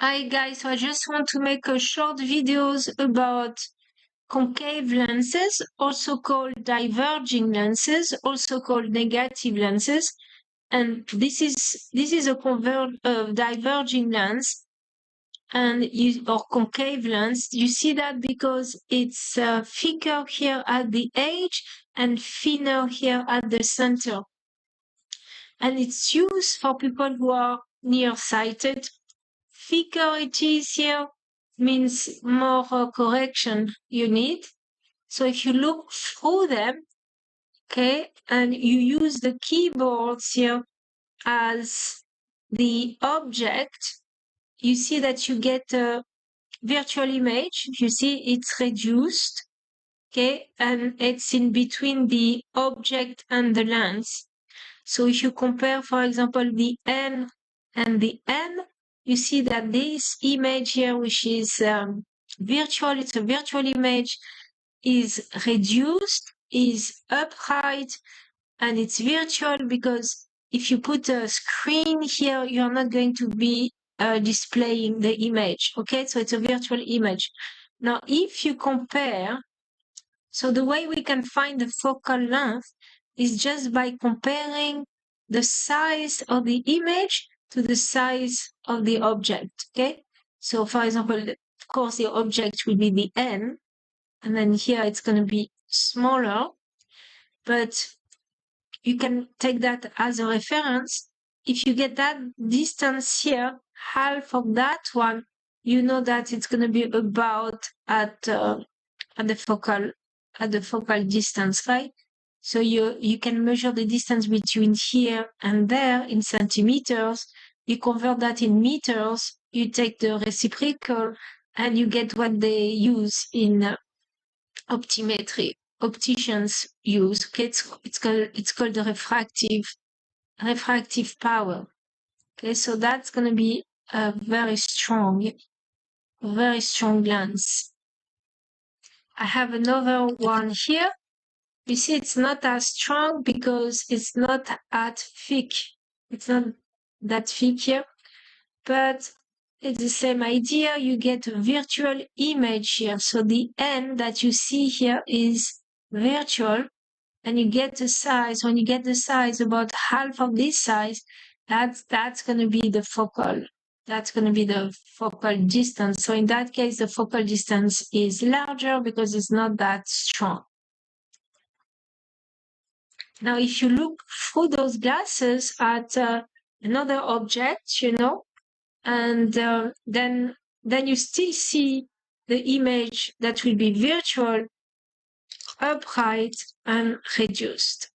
Hi guys, so I just want to make a short videos about concave lenses, also called diverging lenses, also called negative lenses. And this is a diverging lens or concave lens. You see that because it's thicker here at the edge and thinner here at the center. And it's used for people who are nearsighted. Thicker it is here means more correction you need. So if you look through them, okay, and you use the keyboards here as the object, you see that you get a virtual image. You see it's reduced, okay, and it's in between the object and the lens. So if you compare, for example, the N and the M, you see that this image here, which is virtual, it's a virtual image, is reduced, is upright, and it's virtual because if you put a screen here, you're not going to be displaying the image, okay? So it's a virtual image. Now, if you compare, so the way we can find the focal length is just by comparing the size of the image to the size of the object, okay? So for example, of course, the object will be the N, and then here it's going to be smaller, but you can take that as a reference. If you get that distance here, half of that one, you know that it's going to be about at the focal distance, right? So you can measure the distance between here and there in centimeters. You convert that in meters. You take the reciprocal, and you get what they use in optometry. Opticians use. Okay, it's called the refractive power. Okay, so that's going to be a very strong lens. I have another one here. You see, it's not as strong because it's not as thick. It's not that thick here, but it's the same idea. You get a virtual image here. So the N that you see here is virtual, and you get the size. When you get the size, about half of this size, that's going to be the focal. That's going to be the focal distance. So in that case, the focal distance is larger because it's not that strong. Now, if you look through those glasses at another object, and then you still see the image that will be virtual, upright, and reduced.